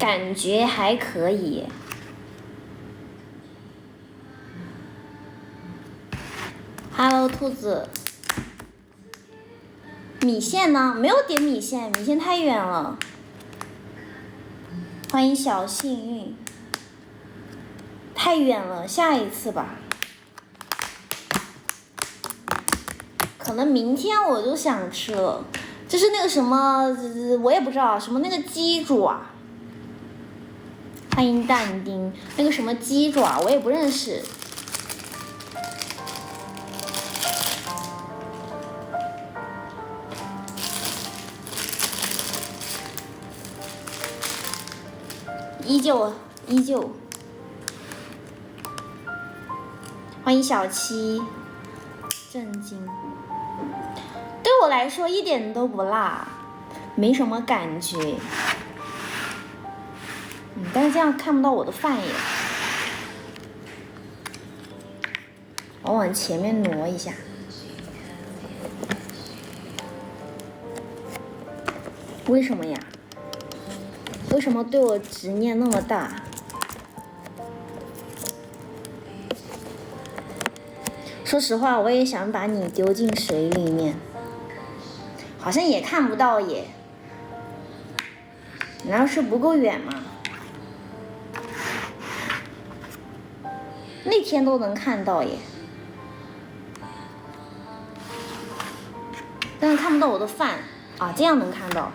感觉还可以。Hello， 兔子。米线呢？没有点米线，米线太远了。欢迎小幸运。太远了，下一次吧。可能明天我就想吃了。就是那个什么，我也不知道什么那个鸡爪。欢迎但丁，那个什么鸡爪我也不认识。依旧。欢迎小七，震惊。对我来说一点都不辣，没什么感觉。但是这样看不到我的饭耶。我往前面挪一下。为什么呀？为什么对我执念那么大？说实话，我也想把你丢进水里面，好像也看不到耶。难道是不够远吗？那天都能看到耶，但是看不到我的饭啊，这样能看到。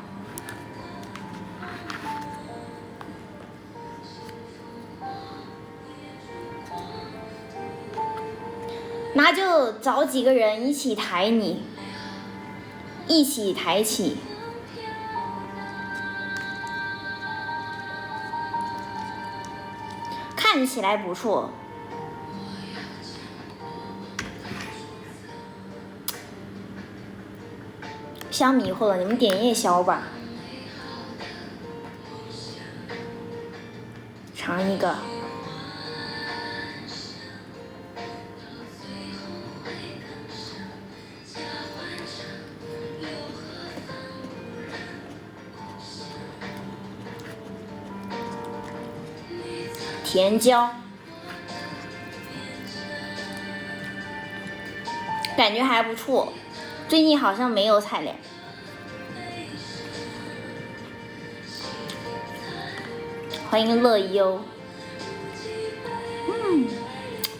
那就找几个人一起抬你，一起抬起。看起来不错。想迷糊了，你们点夜宵吧。尝一个。甜椒，感觉还不错。最近好像没有菜了。欢迎乐优，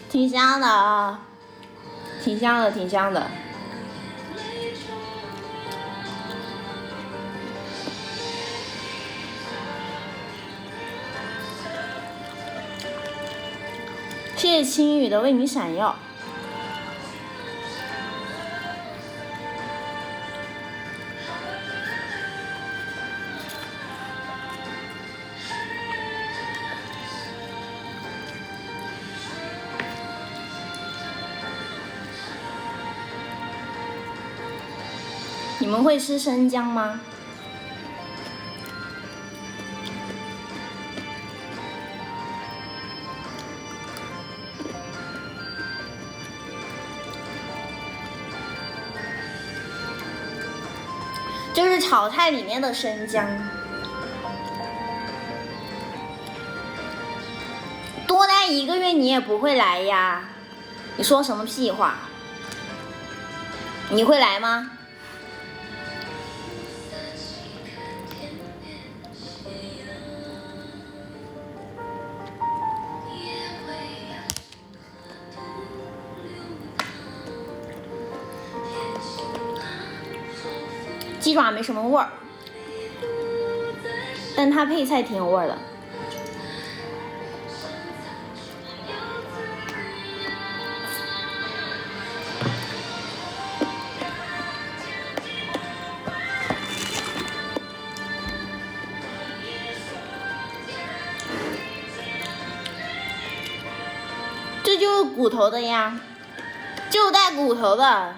挺香的啊，挺香的，挺香的。谢谢青雨的为你闪耀。你们会吃生姜吗？就是炒菜里面的生姜。多待1个月你也不会来呀？你说什么屁话？你会来吗？鸡爪没什么味儿，但它配菜挺有味儿的。这就是骨头的呀，就带骨头的，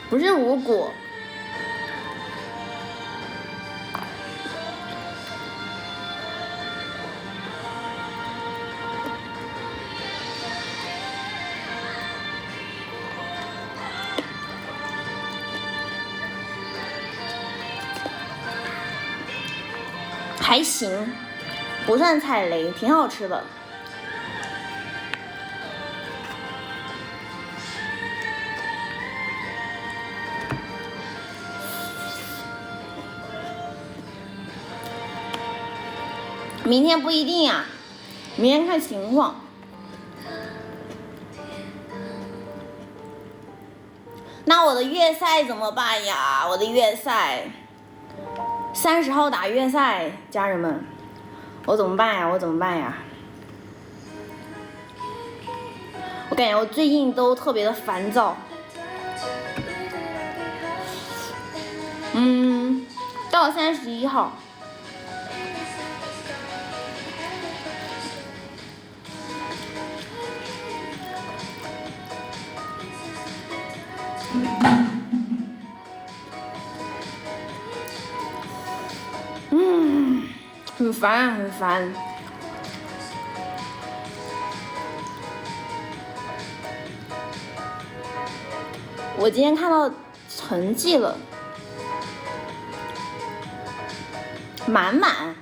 不是无骨。还行，不算踩雷，挺好吃的。明天不一定呀，明天看情况。那我的月赛怎么办呀？我的月赛，30号打月赛，家人们，我怎么办呀？我怎么办呀？我感觉我最近都特别的烦躁。到31号。很烦很烦。我今天看到成绩了，满满。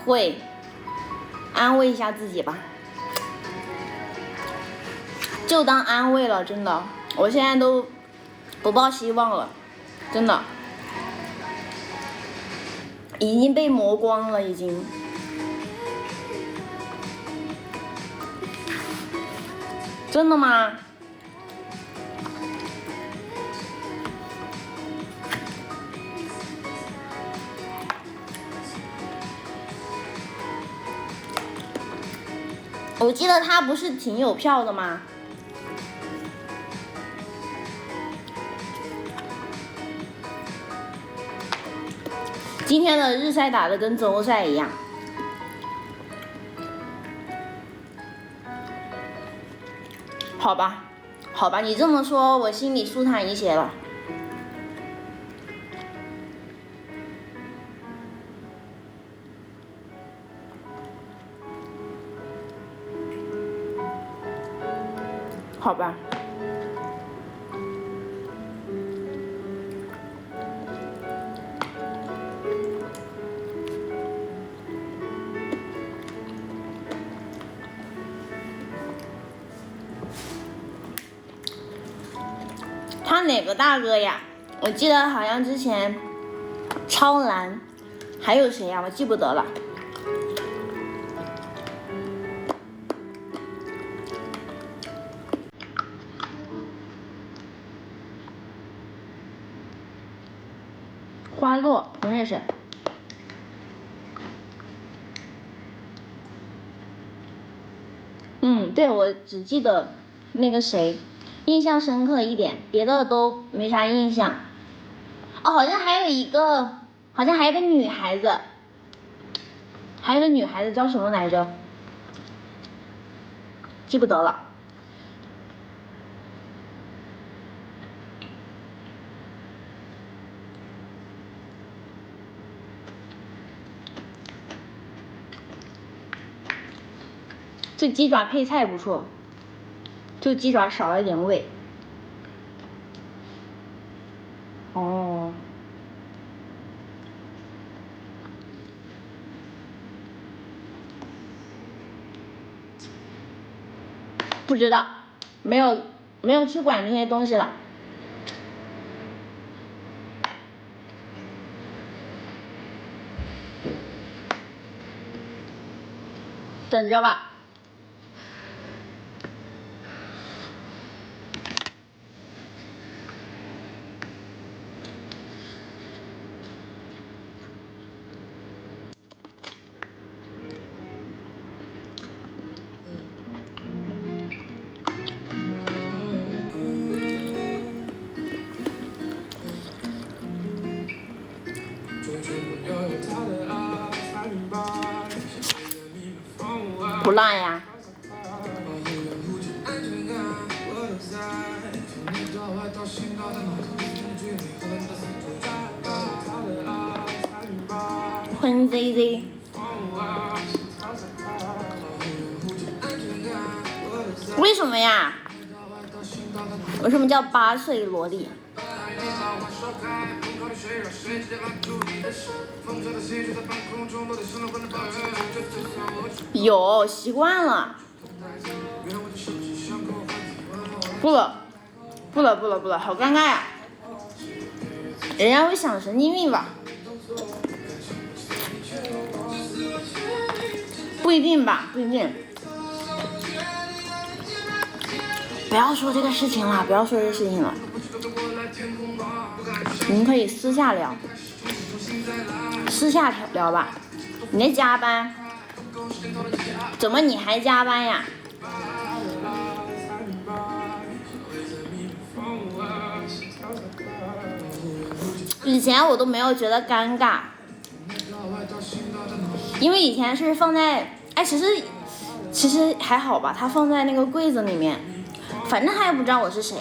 会安慰一下自己吧，就当安慰了，真的，我现在都不抱希望了，真的，已经被磨光了，已经。真的吗？我记得他不是挺有票的吗？今天的日赛打的跟周赛一样。好吧，好吧，你这么说，我心里舒坦一些了。好吧。他哪个大哥呀？我记得好像之前超蓝，还有谁呀？我记不得了。花落不认识。对，我只记得那个谁，印象深刻一点，别的都没啥印象。哦，好像还有一个女孩子，叫什么来着？记不得了。这鸡爪配菜不错，就鸡爪少了点味。哦，不知道，没有去管那些东西了。等着吧。不辣呀。欢迎 ZZ。为什么呀？为什么叫8岁萝莉？有习惯了。不了，好尴尬呀！人家会想神经病吧？不一定吧，不一定。不要说这个事情了，你们可以私下聊吧。你在加班？怎么你还加班呀？以前我都没有觉得尴尬，因为以前是放在，其实还好吧，它放在那个柜子里面，反正他也不知道我是谁。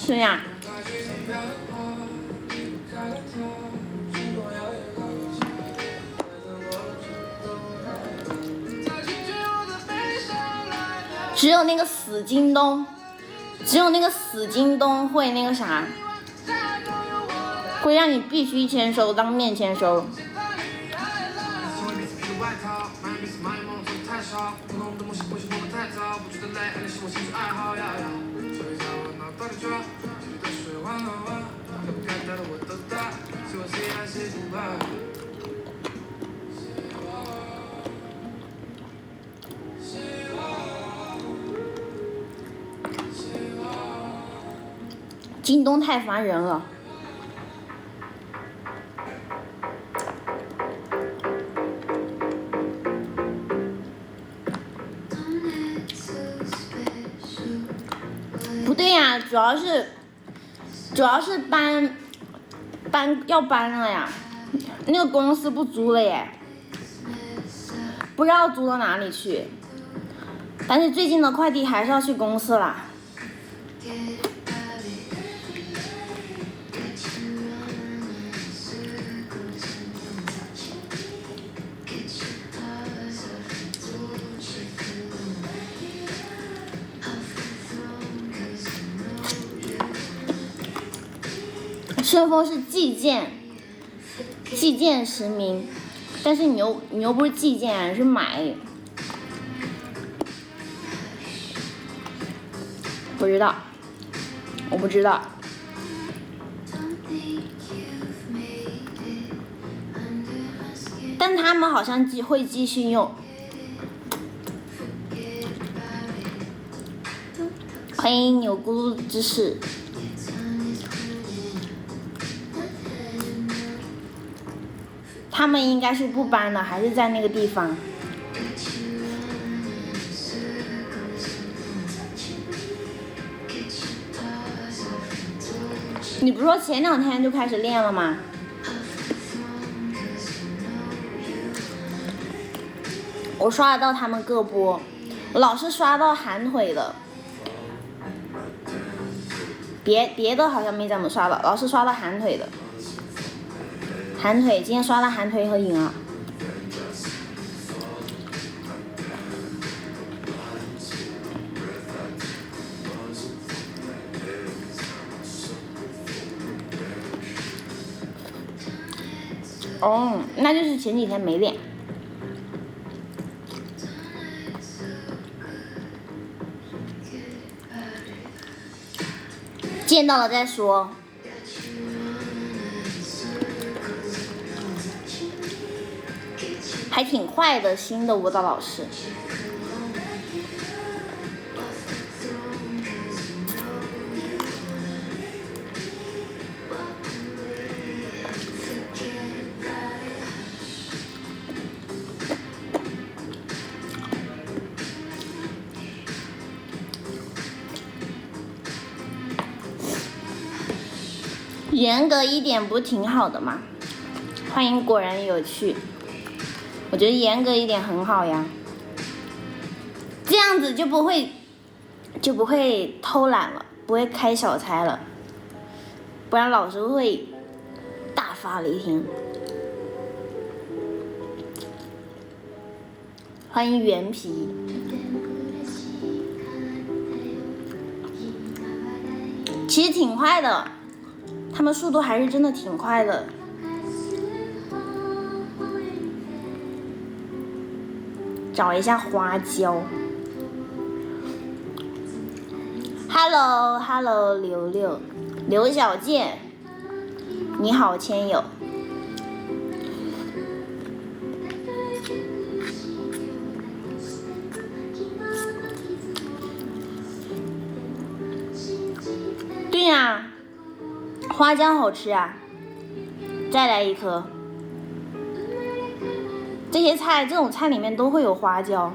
是呀。只有那个死京东会那个啥，会让你必须签收，当面签收。京东太烦人了。不对呀，主要是要搬了呀，那个公司不租了耶，不知道租到哪里去。但是最近的快递还是要去公司啦。顺丰是寄件实名，但是你又不是寄件，是买。我不知道。但他们好像会继续用。欢迎牛咕噜芝士。他们应该是不搬了，还是在那个地方。你不是说前2天就开始练了吗？我刷得到他们各播，老是刷到韩腿的，别的好像没怎么刷到，老是刷到韩腿的。韩腿今天刷了韩腿和颖儿。哦，那就是前几天没练。见到了再说。还挺快的，新的舞蹈老师。严格一点不挺好的吗？欢迎果然有趣，我觉得严格一点很好呀，这样子就不会偷懒了，不会开小差了，不然老师会大发雷霆。欢迎原皮，其实挺快的，他们速度还是真的挺快的。找一下花椒。Hello， 刘小健，你好，千友。对呀，花椒好吃啊，再来一颗。这种菜里面都会有花椒。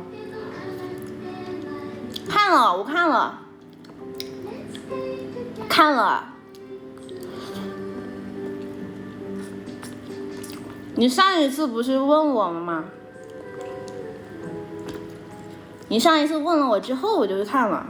我看了。你上一次不是问我了吗？你上一次问了我之后，我就去看了。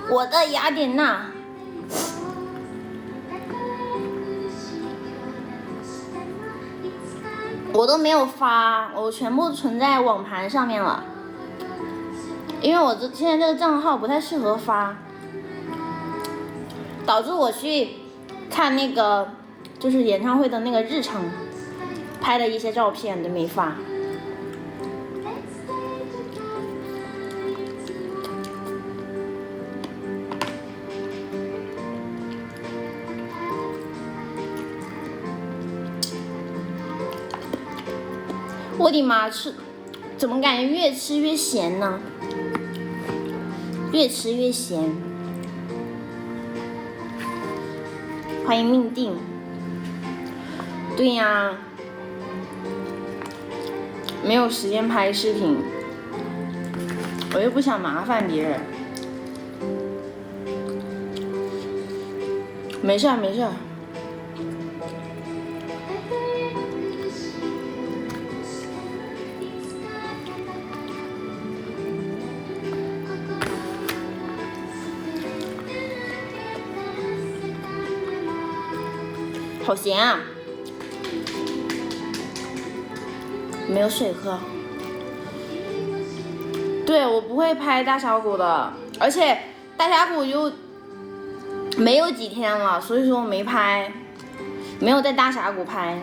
我的雅典娜，我都没有发，我全部存在网盘上面了，因为我现在这个账号不太适合发，导致我去看那个就是演唱会的那个日程，拍的一些照片都没发。我的妈，怎么感觉越吃越咸呢？越吃越咸。欢迎命定。对呀，没有时间拍视频，我又不想麻烦别人。没事。好咸啊！没有水喝。对，我不会拍大峡谷的，而且大峡谷就没有几天了，所以说我没拍，没有在大峡谷拍，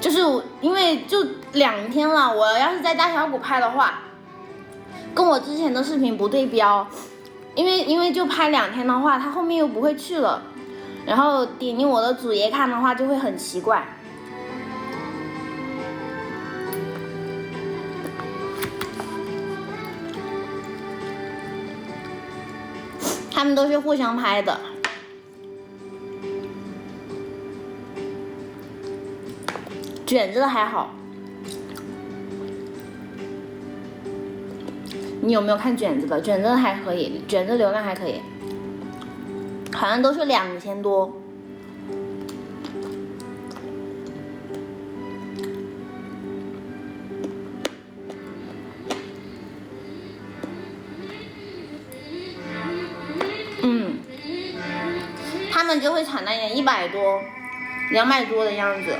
就是因为就2天了，我要是在大峡谷拍的话，跟我之前的视频不对标，因为就拍2天的话，它后面又不会去了。然后点进我的主页看的话，就会很奇怪。他们都是互相拍的。卷子的还好。你有没有看卷子的？卷子的还可以，卷子流量还可以。好像都是2000多。他们就会产那点100多、200多的样子。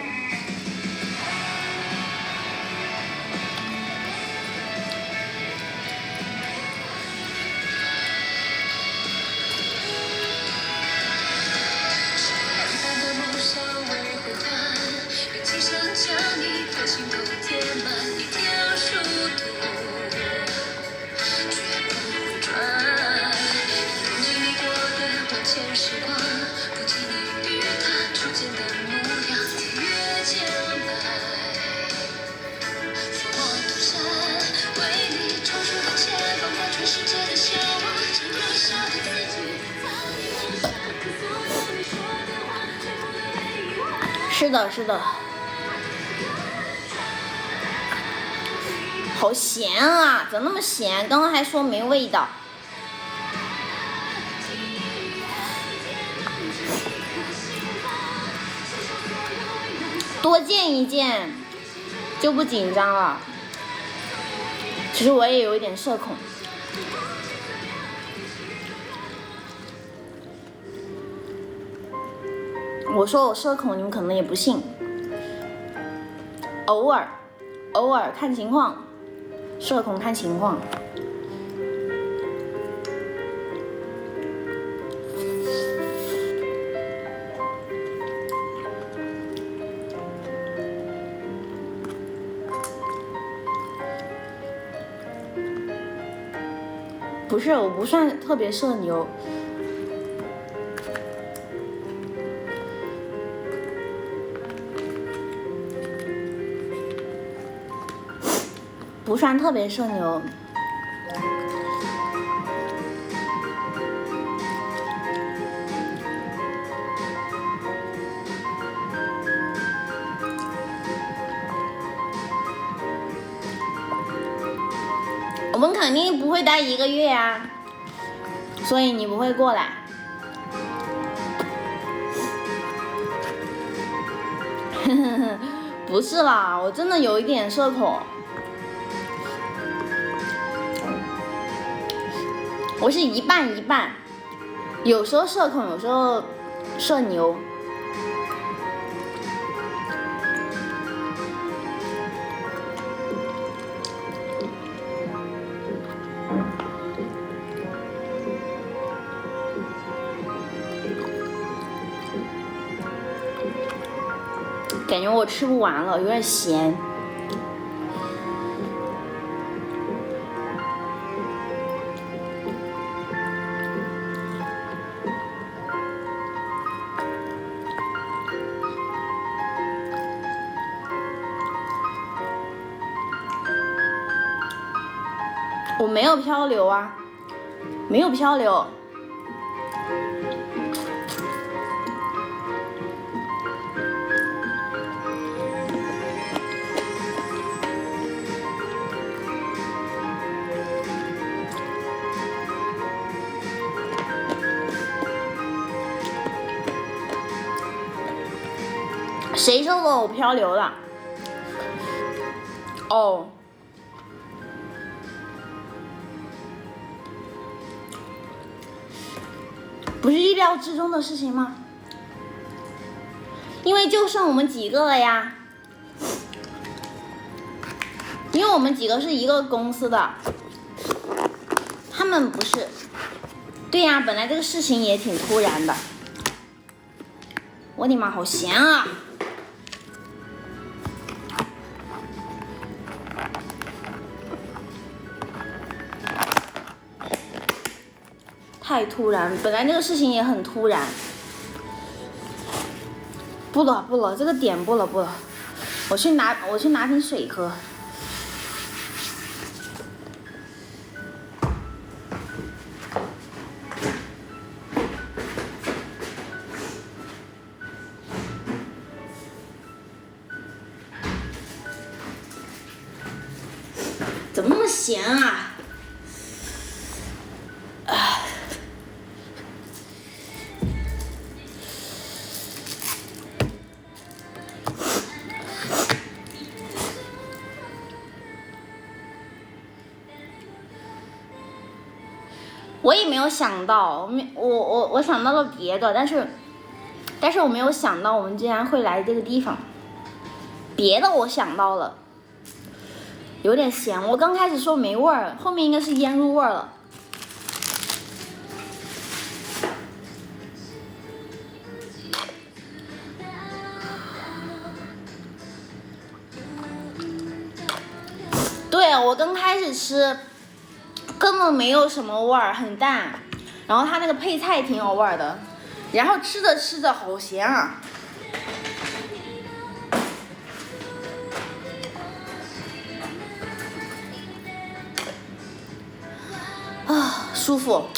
时光。是的，是的。好咸啊！怎么那么咸？刚刚还说没味道。多见一见就不紧张了。其实我也有一点社恐。我说我社恐，你们可能也不信。偶尔看情况，社恐看情况。不是，我不算特别社牛。不算特别社牛。我们肯定不会待1个月啊，所以你不会过来。不是啦，我真的有一点社恐。我是一半一半，有时候社恐，有时候社牛。感觉我吃不完了，有点咸。我没有漂流啊，没有漂流。谁说我漂流了？哦。不是意料之中的事情吗？因为就剩我们几个了呀。因为我们几个是一个公司的，他们不是。对呀，本来这个事情也挺突然的。我的妈，好咸啊！太突然，本来这个事情也很突然。不了，这个点不了。我去拿瓶水喝。怎么那么咸啊？我也没有想到，我想到了别的，但是我没有想到我们竟然会来这个地方。别的我想到了，有点咸。我刚开始说没味儿，后面应该是腌入味儿了。对，我刚开始吃根本没有什么味儿，很淡，然后它那个配菜挺有味儿的，然后吃着吃着好咸啊！舒服。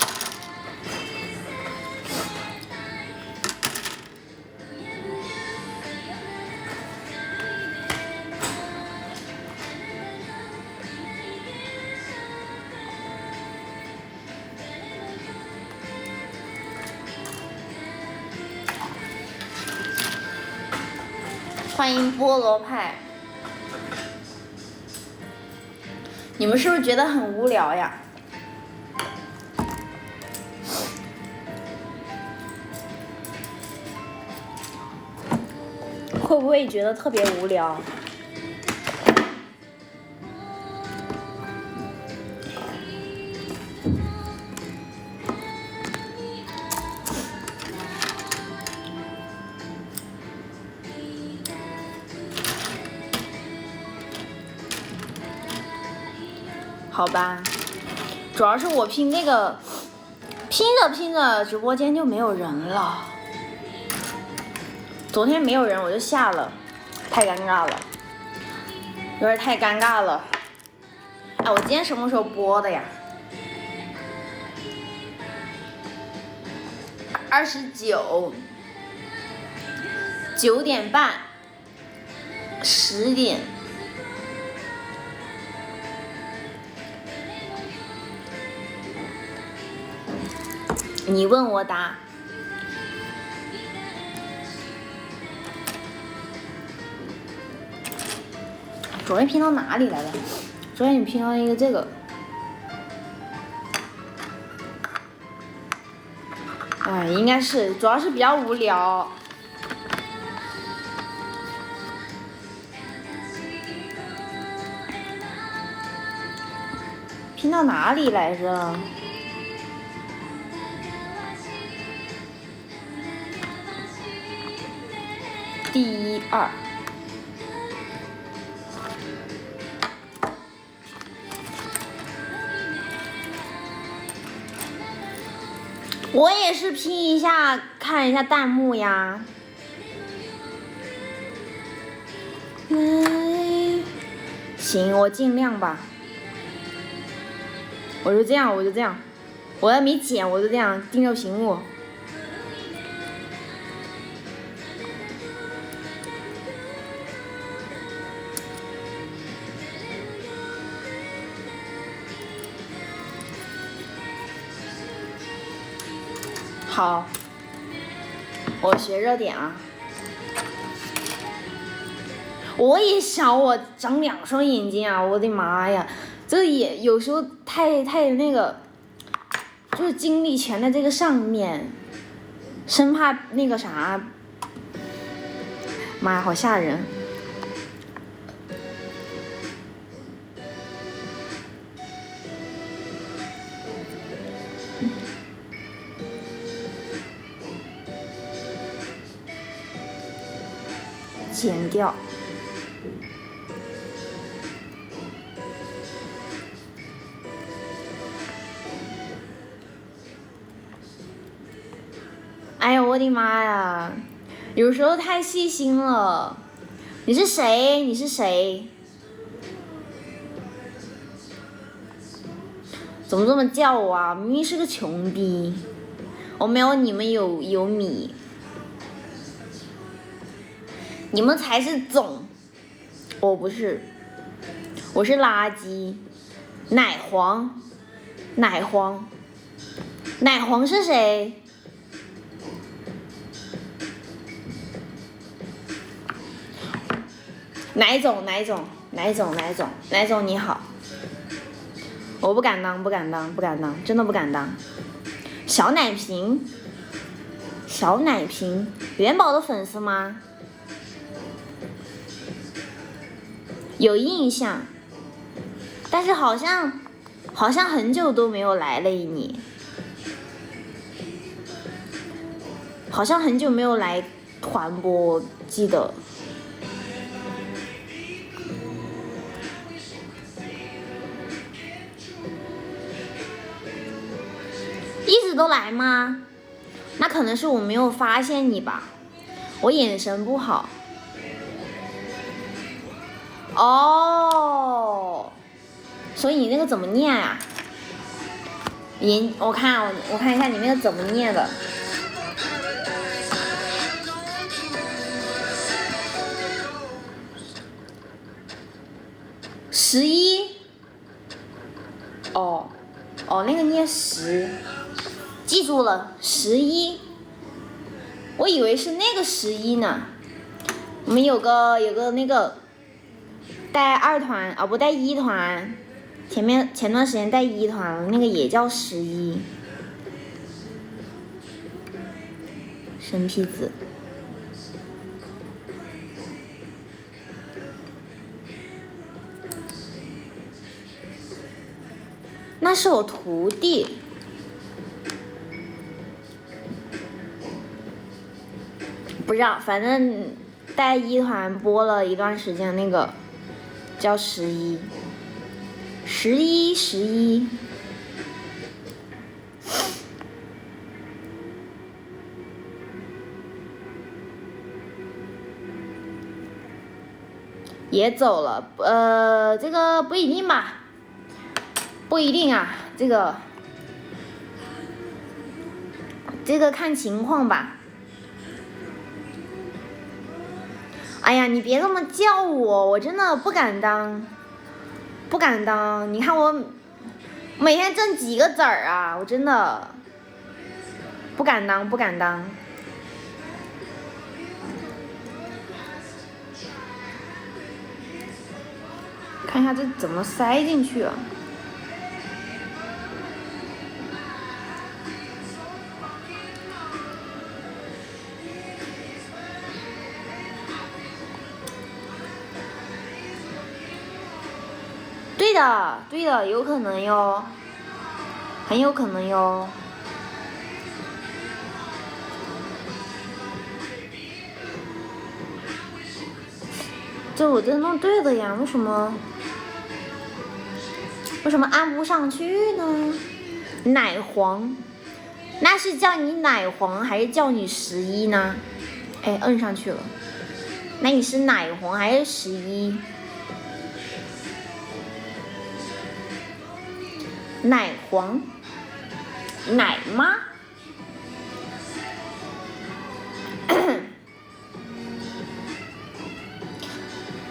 欢迎菠萝派。你们是不是觉得很无聊呀？会不会觉得特别无聊？好吧，主要是我拼那个，拼着直播间就没有人了。昨天没有人我就下了，太尴尬了，有点太尴尬了。哎，我今天什么时候播的呀？29， 9点半，10点。你问我答。昨天拼到哪里来了？昨天你拼到一个这个。哎，应该是，主要是比较无聊。拼到哪里来着？第1、2。我也是拼一下，看一下弹幕呀。行，我尽量吧。我就这样，我要没剪，我就这样盯着屏幕。好，我学热点啊。我也想我长2双眼睛啊！我的妈呀，这也有时候太那个，就是精力全在这个上面，生怕那个啥。妈呀，好吓人！剪掉。哎呀，我的妈呀！有时候太细心了。你是谁？你是谁？怎么这么叫我啊？明明是个穷逼，我没有你们有米。你们才是种，我不是，我是垃圾。奶黄是谁？哪种你好。我不敢当，真的不敢当。小奶瓶，元宝的粉丝吗？有印象，但是好像很久都没有来了你，好像很久没有来团播，记得。一直都来吗？那可能是我没有发现你吧，我眼神不好。哦，所以你那个怎么念啊？我看一下你那个怎么念的。11。哦，那个念10，记住了，11。我以为是那个11呢。我们有个那个带2团啊，不带1团，前段时间带1团了，那个也叫11。生僻字。那是我徒弟。不知道，反正带1团播了一段时间，那个叫11。也走了，这个不一定吧，不一定啊，这个看情况吧。哎呀，你别这么叫我，我真的不敢当。你看我每天挣几个子儿啊，我真的不敢当。看一下这怎么塞进去啊？对的，有可能哟，很有可能哟。这我这弄对的呀，为什么按不上去呢？奶黄，那是叫你奶黄还是叫你11呢？哎，摁上去了。那你是奶黄还是11？奶黄，奶妈。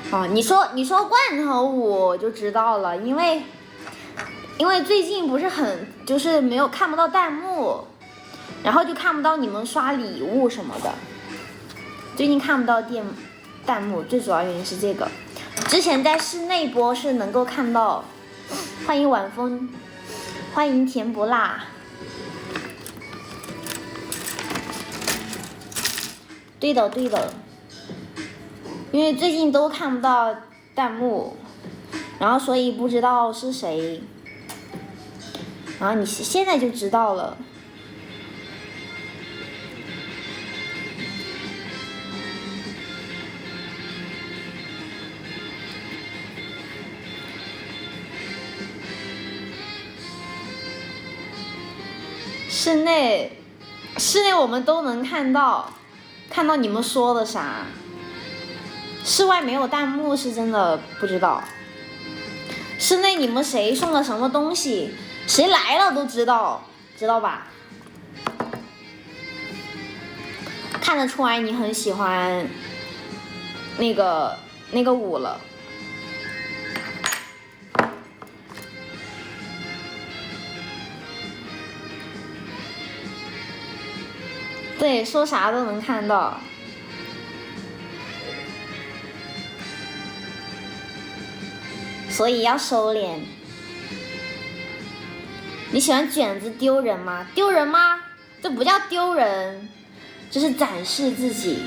哦，你说罐头舞我就知道了，因为最近不是就是看不到弹幕，然后就看不到你们刷礼物什么的，最近看不到弹幕，最主要原因是这个。之前在室内播是能够看到。欢迎晚风，欢迎甜不辣。对的，因为最近都看不到弹幕，然后所以不知道是谁，然后你现在就知道了。室内我们都能看到你们说的啥。室外没有弹幕是真的不知道。室内你们谁送了什么东西，谁来了都知道吧？看得出来你很喜欢那个舞了。对，说啥都能看到。所以要收敛。你喜欢卷子丢人吗？丢人吗？这不叫丢人，这是展示自己。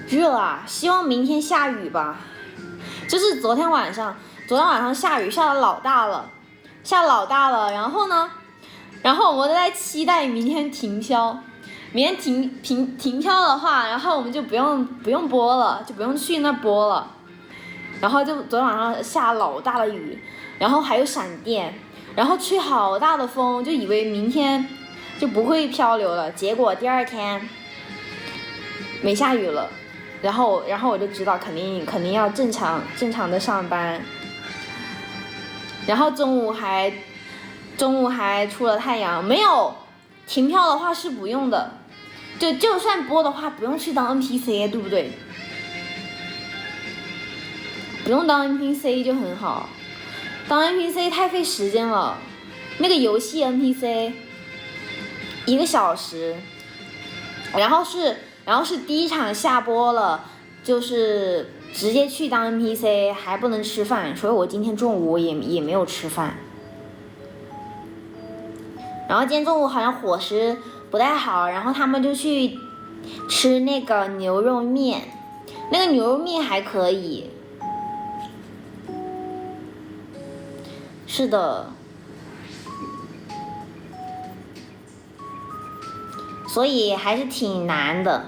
热啊，希望明天下雨吧。就是昨天晚上下雨下得老大了，然后我们都在期待明天停飘。明天停飘的话，然后我们就不用播了，就不用去那播了。然后就昨天晚上下老大的雨，然后还有闪电，然后吹好大的风，就以为明天就不会漂流了，结果第二天没下雨了。然后我就知道肯定要正常的上班。然后中午还出了太阳，没有停票的话是不用的，就算播的话，不用去当 NPC， 对不对？不用当 NPC 就很好，当 NPC 太费时间了。那个游戏 NPC 1个小时，然后是第一场下播了，就是直接去当 NPC， 还不能吃饭，所以我今天中午也没有吃饭。然后今天中午好像伙食不太好，然后他们就去吃那个牛肉面，那个牛肉面还可以。是的，所以还是挺难的。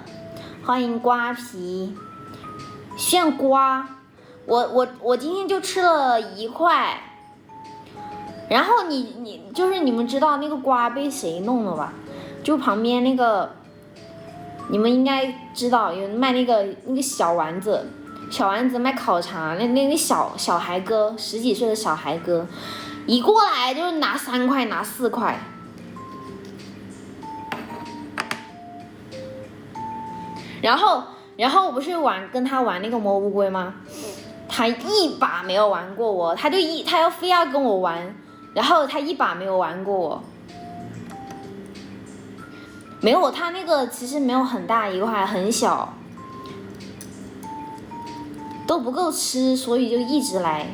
欢迎瓜皮，炫瓜，我今天就吃了1块。然后就是你们知道那个瓜被谁弄了吧？就旁边那个，你们应该知道有卖那个小丸子卖烤肠，那个小孩哥，10几岁的小孩哥，一过来就拿3块拿4块。然后我不是跟他玩那个魔乌龟吗？他一把没有玩过我，他要非要跟我玩，然后他一把没有玩过我。没有，他那个其实没有很大一块，很小，都不够吃，所以就一直来。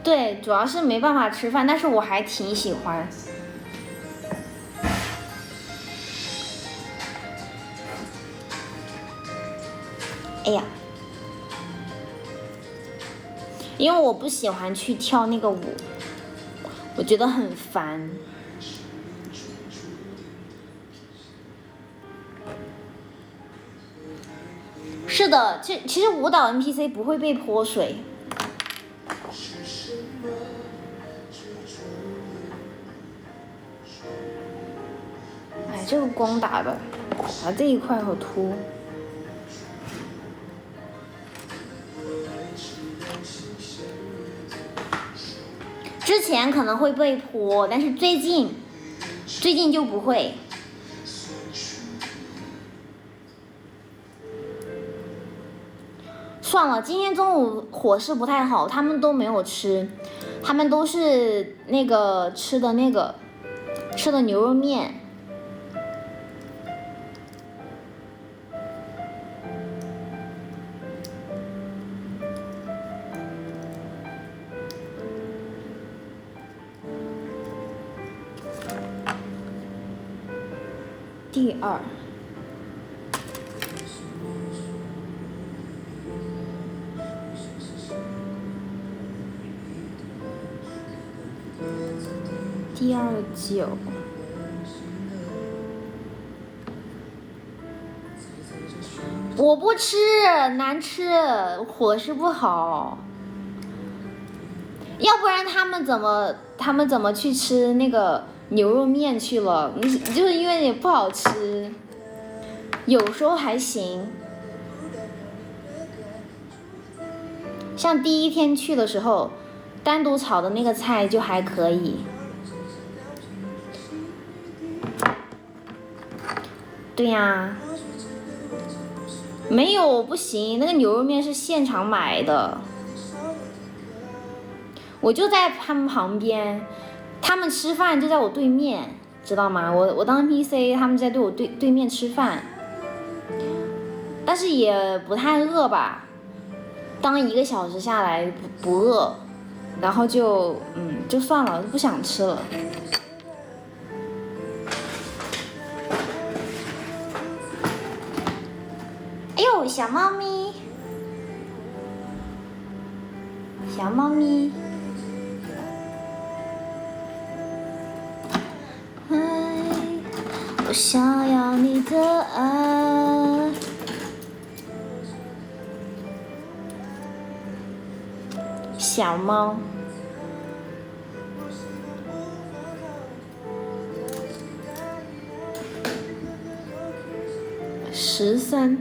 对，主要是没办法吃饭，但是我还挺喜欢。哎呀，因为我不喜欢去跳那个舞，我觉得很烦。是的，其实舞蹈 NPC 不会被泼水。哎，这个光打的，这一块好凸。之前可能会被泼，但是最近就不会。算了，今天中午伙食不太好，他们都没有吃，他们都是吃的牛肉面。第2。第29。我不吃，难吃，伙食不好。要不然他们怎么去吃那个牛肉面去了？就是因为也不好吃，有时候还行。像第1天去的时候，单独炒的那个菜就还可以。对呀，没有不行，那个牛肉面是现场买的，我就在他们旁边，他们吃饭就在我对面，知道吗？我当 NPC， 他们在我对面吃饭，但是也不太饿吧，当1个小时下来不饿，然后就算了，就不想吃了。哎呦，小猫咪，小猫咪，我想要你的爱。小猫。13。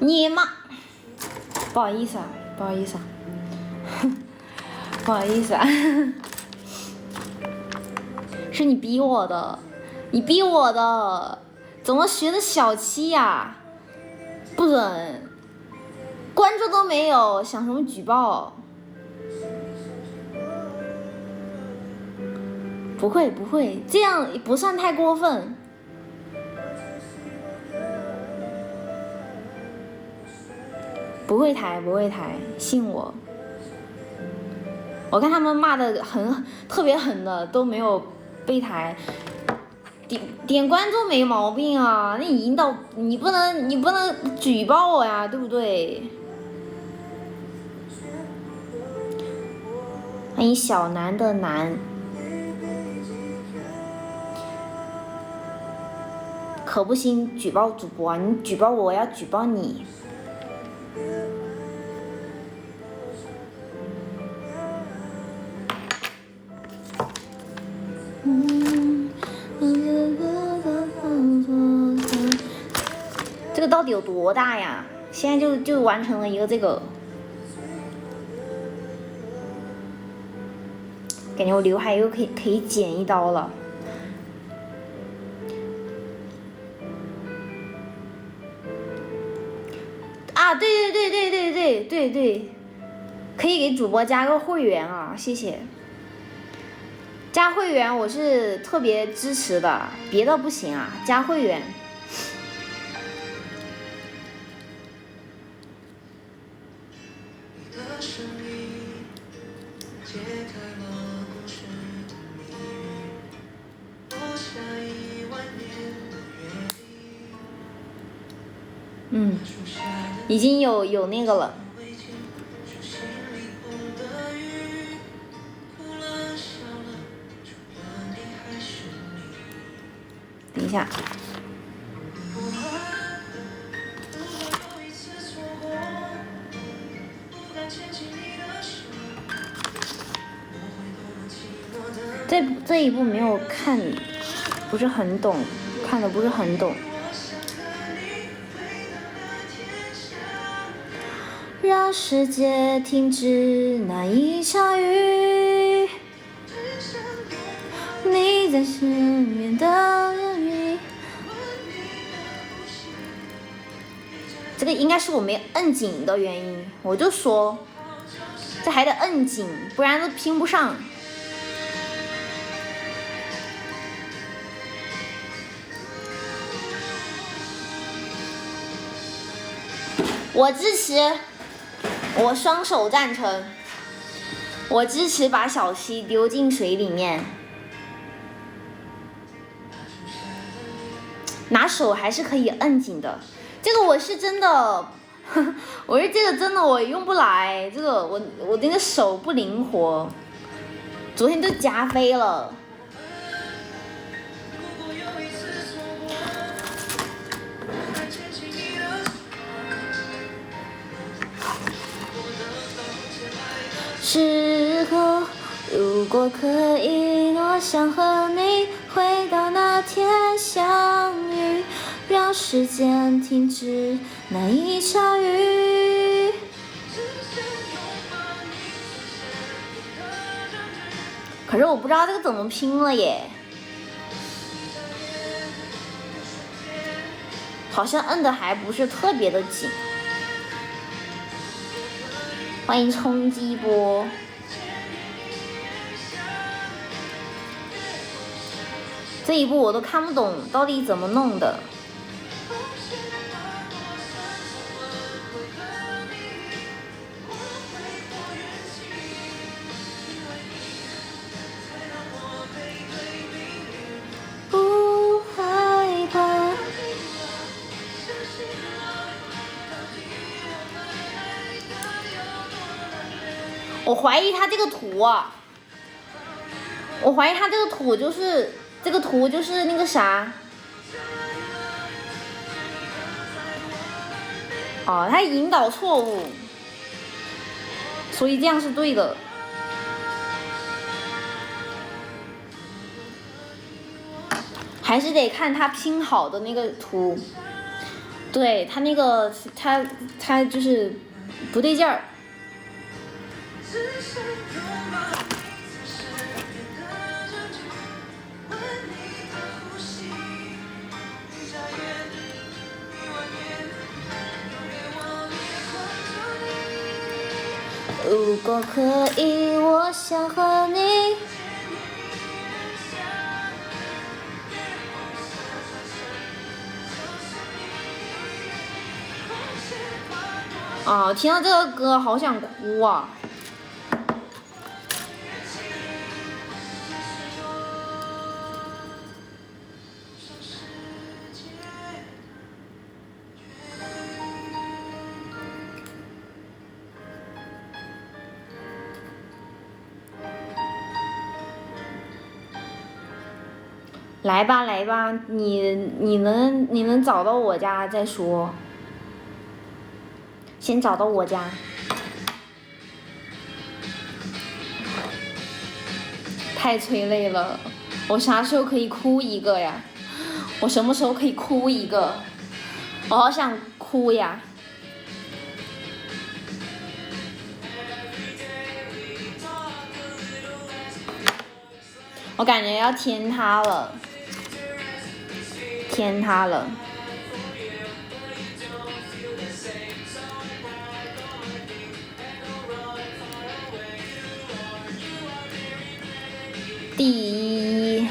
你妈，不好意思啊，不好意思啊，不好意思啊，是你逼我的，你逼我的，怎么学的小七呀？不准，关注都没有，想什么举报？不会不会，这样不算太过分。不会抬，不会抬，信我。我看他们骂的特别狠的都没有被抬，点关注没毛病啊，那你引导你不能举报我呀，对不对？欢迎小南的南，可不行，举报主播，你举报我，我要举报你。这个到底有多大呀？现在就完成了一个这个，感觉我刘海又可以剪一刀了。啊，对，可以给主播加个会员啊，谢谢。加会员我是特别支持的，别的不行啊，加会员。已经有那个了。等一下。这一部没有看，不是很懂，看的不是很懂。让世界停止那一场雨，你在身边的人语。这个应该是我没摁紧的原因，我就说这还得摁紧，不然都拼不上。我支持，我双手赞成，我支持把小七丢进水里面，拿手还是可以摁紧的。这个我是真的，我是这个真的我用不来，这个我那个手不灵活，昨天都夹飞了。时候，如果可以，我想和你回到那天相遇，让时间停止那一场雨。可是我不知道这个怎么拼了耶，好像摁的还不是特别的紧。欢迎冲击波，这一步我都看不懂到底怎么弄的。不害怕。我怀疑他这个图啊，我怀疑他这个图就是那个啥。哦，他引导错误，所以这样是对的。还是得看他拼好的那个图，对他那个他就是不对劲儿。如果可以，我想和你。啊，听到这个歌好想哭啊！来吧来吧，你能找到我家再说，先找到我家。太催泪了，我啥时候可以哭一个呀？我什么时候可以哭一个？我好想哭呀！我感觉要天塌了，天塌了。第一，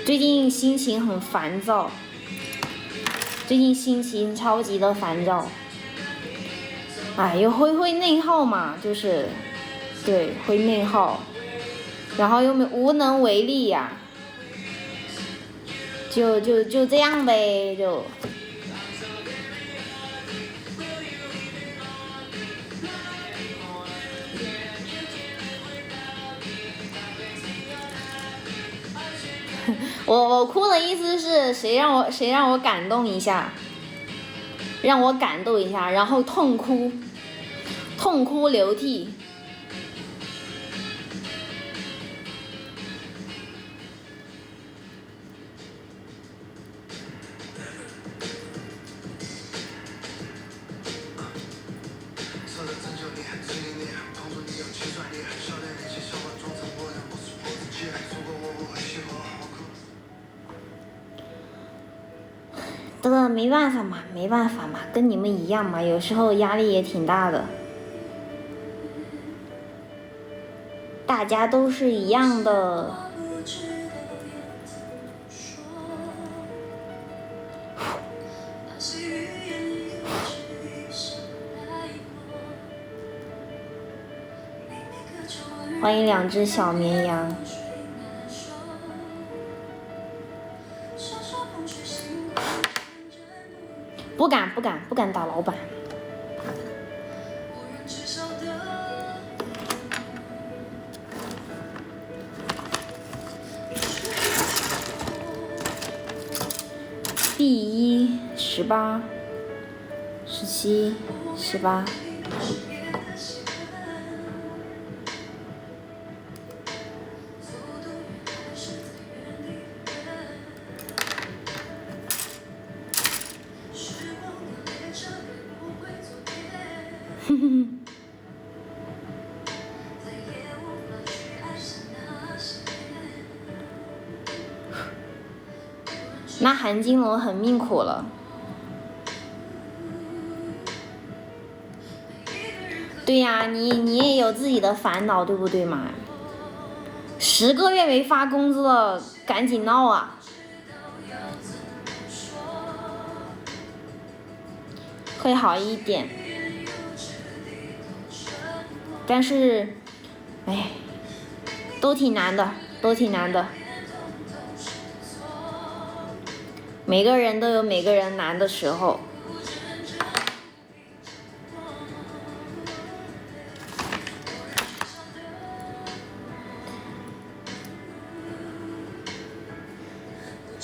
最近心情很烦躁，最近心情超级的烦躁。哎，又会内耗嘛，就是，对，会内耗，然后又无能为力呀。就这样呗，就。我哭的意思是谁让我感动一下，让我感动一下，然后痛哭流涕。这个没办法嘛，跟你们一样嘛，有时候压力也挺大的。大家都是一样的。欢迎两只小绵羊。不敢打老板。第18、17、18。那韩金龙很命苦了。对呀，你也有自己的烦恼，对不对嘛？10个月没发工资了，赶紧闹啊！会好一点，但是，哎，都挺难的。都挺难的。每个人都有每个人难的时候。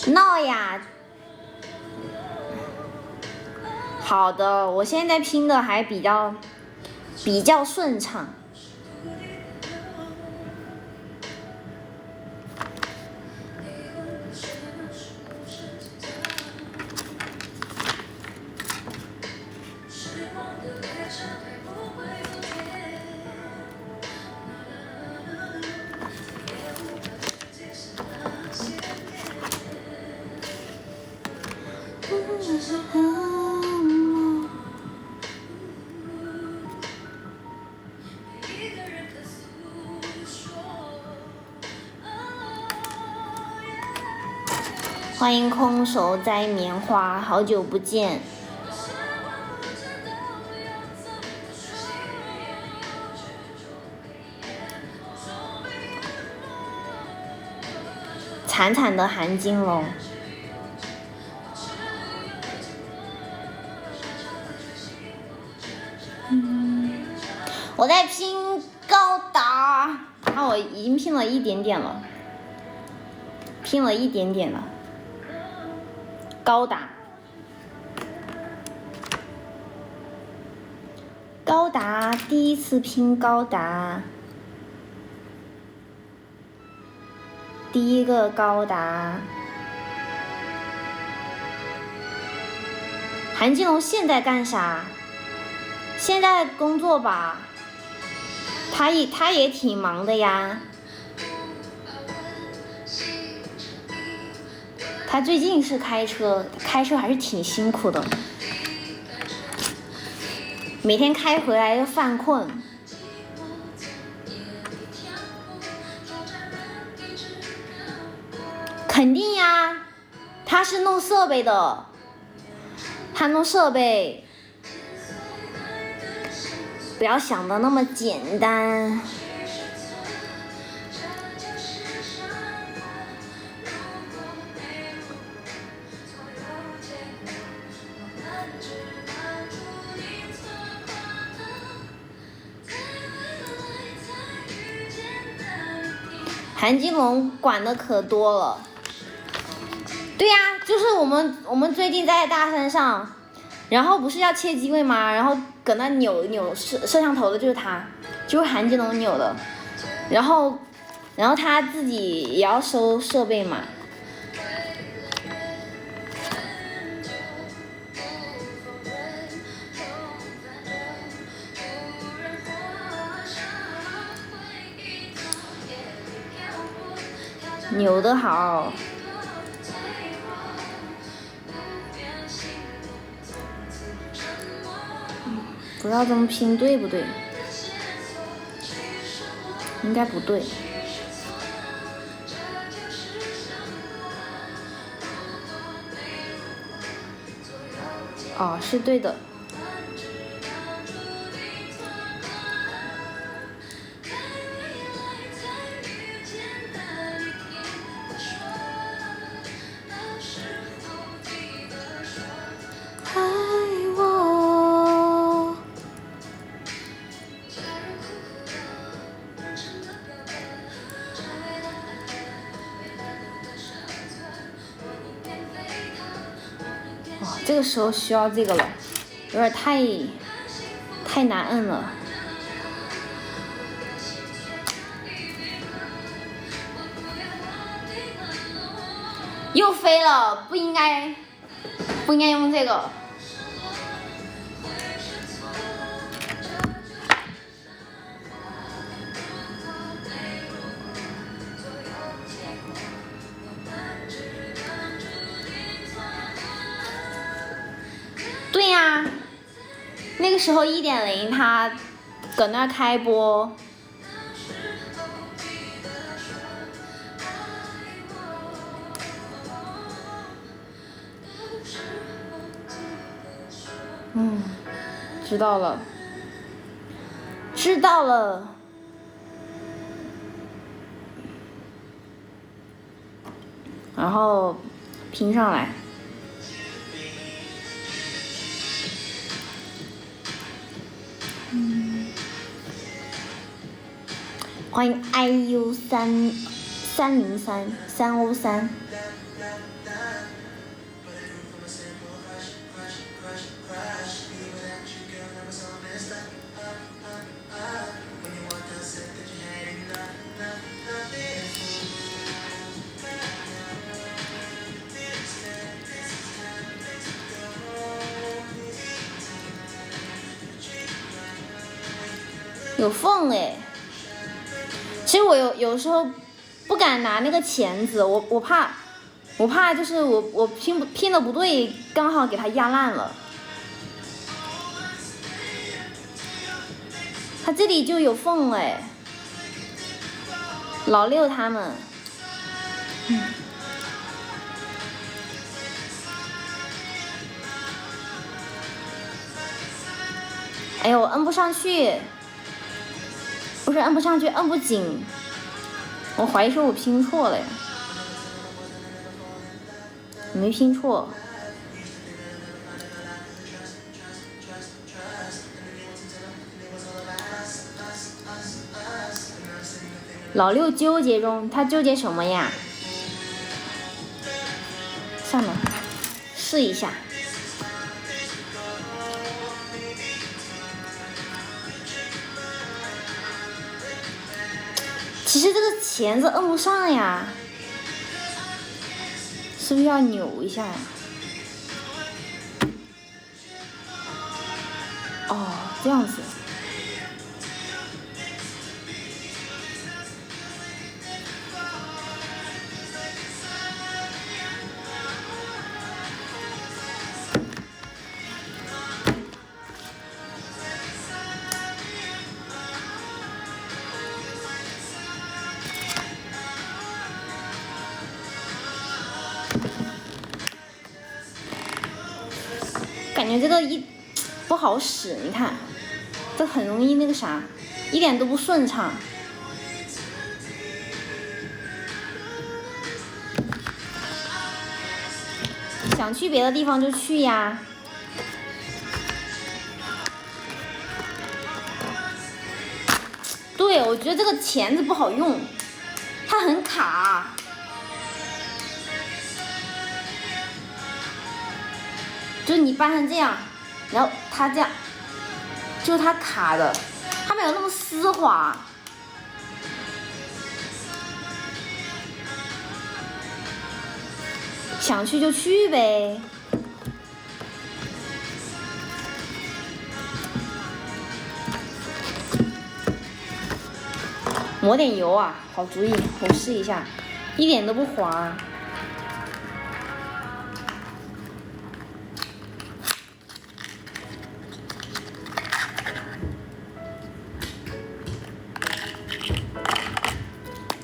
闹呀！好的，我现在拼的还比较顺畅。欢迎空手摘棉花，好久不见。惨惨的韩金龙。我在拼高达，我已经拼了一点点了，高达，第一次拼高达，第一个高达。韩金龙现在干啥？现在工作吧。他也挺忙的呀。他最近是开车还是挺辛苦的，每天开回来就犯困。肯定呀，他是弄设备的，他弄设备，不要想的那么简单。韩金龙管的可多了。对呀，就是我们最近在大山上，然后不是要切机位吗？然后搁那扭摄像头的就是他，就是韩金龙扭的，然后他自己也要收设备嘛。扭得好。不知道这么拼对不对？应该不对。哦，是对的。这个时候需要这个了，有点太难摁了。又飞了，不应该用这个。对呀，那个时候1.0他搁那开播。知道了。然后拼上来。欢迎 IU303 有缝哎。其实我有时候不敢拿那个钳子，我怕就是我拼的不对，刚好给它压烂了。它这里就有缝哎，老六他们，哎呦，我摁不上去。不是摁不上去，摁不紧，我怀疑是我拼错了呀，没拼错。老六纠结中，他纠结什么呀？算了，试一下。其实这个钳子摁不上呀，是不是要扭一下呀？哦，这样子。感觉这个不好使，你看，这很容易那个啥，一点都不顺畅。想去别的地方就去呀。对，我觉得这个钳子不好用，它很卡。就是你掰成这样，然后它这样，就是它卡的，它没有那么丝滑。想去就去呗。抹点油啊，好主意，我试一下，一点都不滑。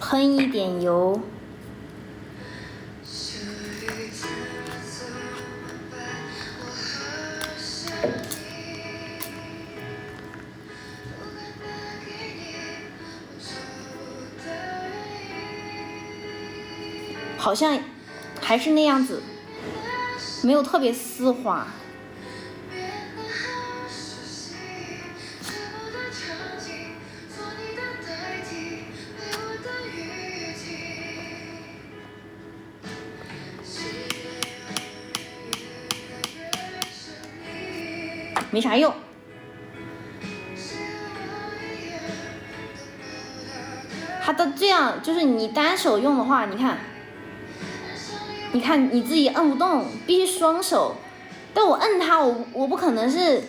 喷一点油。好像还是那样子，没有特别丝滑。没啥用。它的这样就是你单手用的话，你看你自己摁不动，必须双手。但我摁它，我不可能是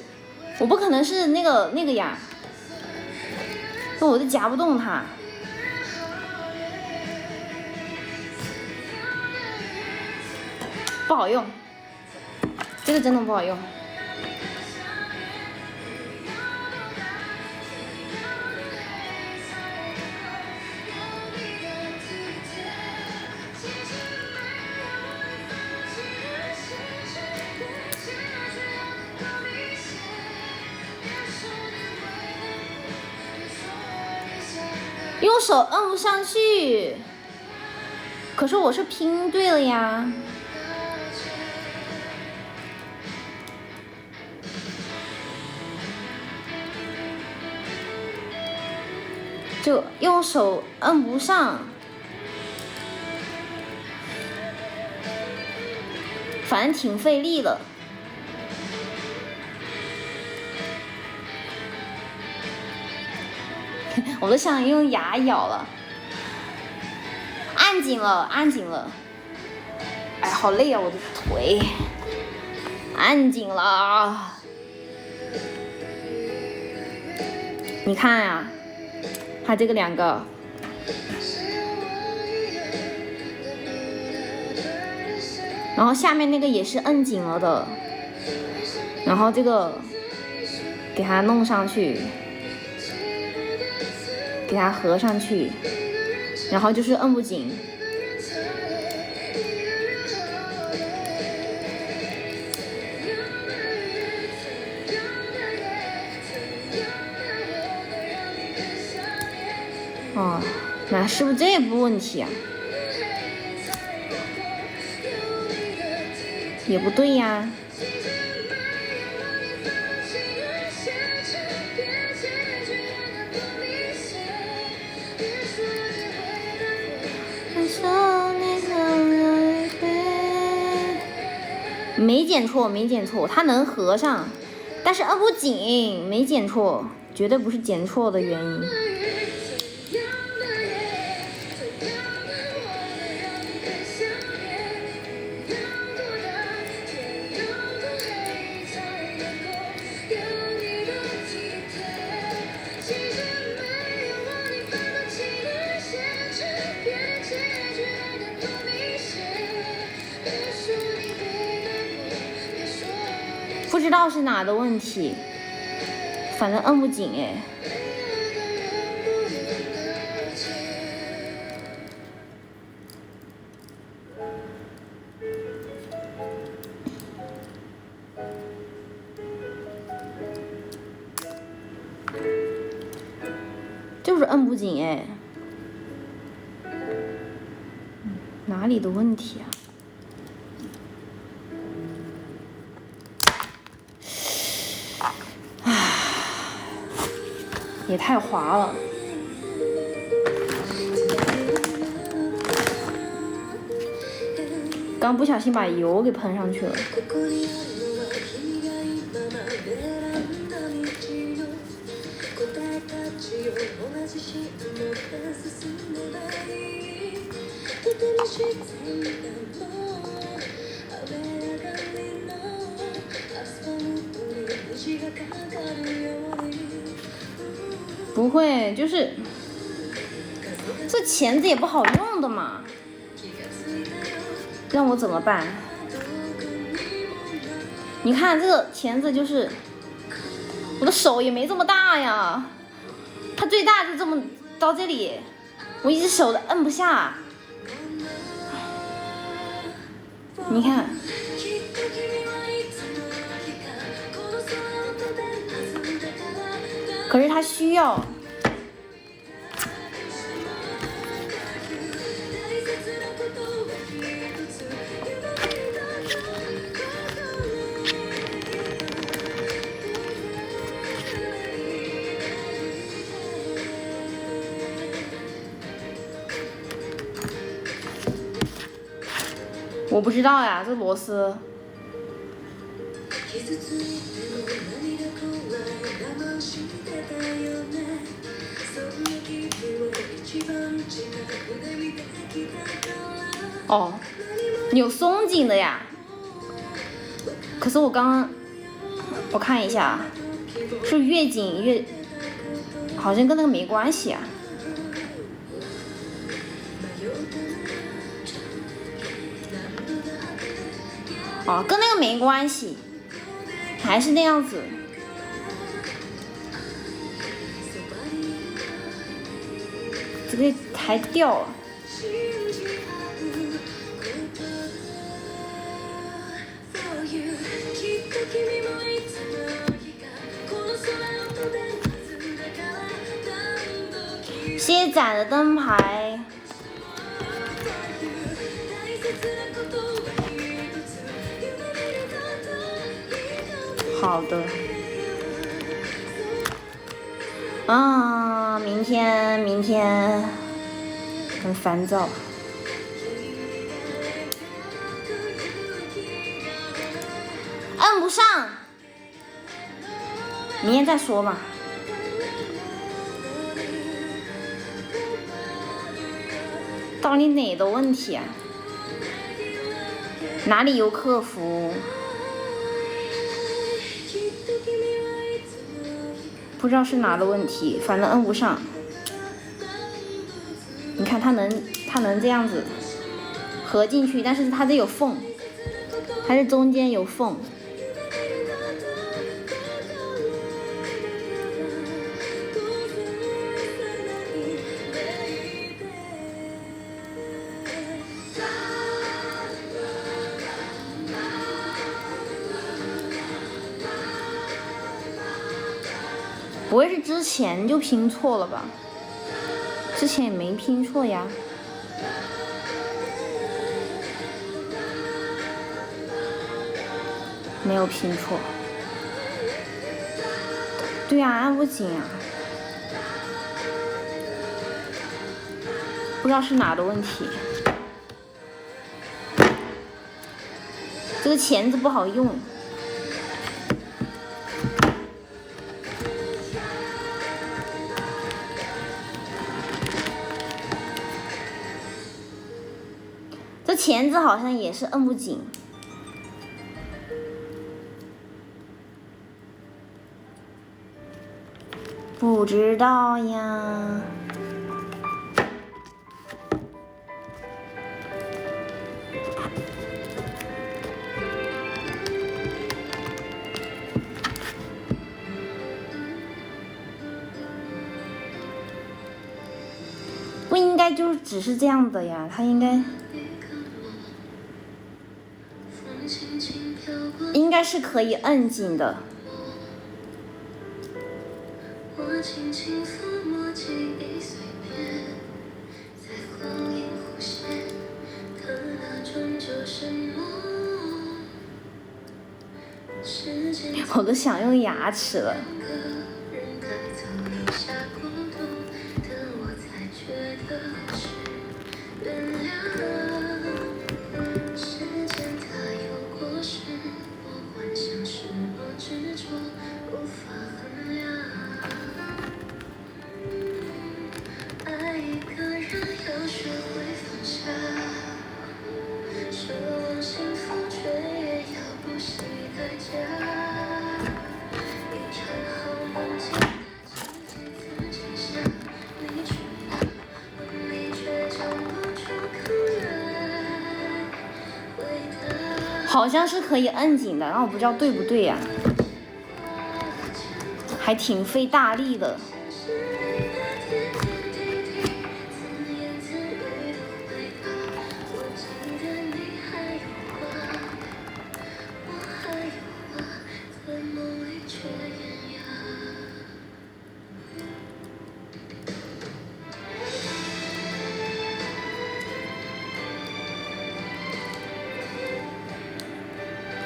那个呀，那我就夹不动它，不好用，这个真的不好用。用手摁不上去，可是我是拼对了呀。就用手摁不上，反正挺费力的。我都想用牙咬了，按紧了，按紧了。哎，好累啊，我的腿，按紧了。你看呀，它这个两个，然后下面那个也是摁紧了的，然后这个给它弄上去。给它合上去，然后就是摁不紧。哦，那是不是这不问题啊？也不对呀。没剪错，没剪错，它能合上，但是摁不紧，没剪错，绝对不是剪错的原因。不知道是哪的问题，反正摁不紧哎。就是摁不紧哎，哪里的问题啊？也太滑了，刚不小心把油给喷上去了。不会，就是这钳子也不好用的嘛，让我怎么办？你看这个钳子，就是我的手也没这么大呀，它最大就这么到这里，我一只手都摁不下。你看，可是它需要。我不知道呀，这螺丝。哦，有松紧的呀。可是我刚刚我看一下，是越紧越，好像跟那个没关系啊。哦，跟那个没关系，还是那样子。这个还掉了。谢谢仔的灯牌。好的。啊，明天很烦躁。摁不上，明天再说吧。到底哪的问题啊？哪里有客服？不知道是哪的问题，反正摁不上。你看它能这样子合进去，但是它这有缝，它这中间有缝。不会是之前就拼错了吧？之前也没拼错呀。没有拼错。对呀，按不紧啊。不知道是哪的问题。这个钳子不好用。这钳子好像也是摁不紧。不知道呀。不应该就只是这样的呀，它应该是可以摁紧的。我都想用牙齿了。好像是可以摁紧的，那我不知道对不对呀，还挺费大力的。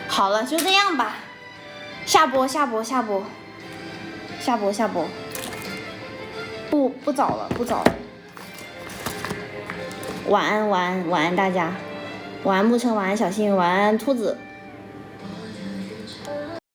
好了，就这样吧，下播。不早了。晚安大家，晚安沐晨，晚安小新，晚安兔子。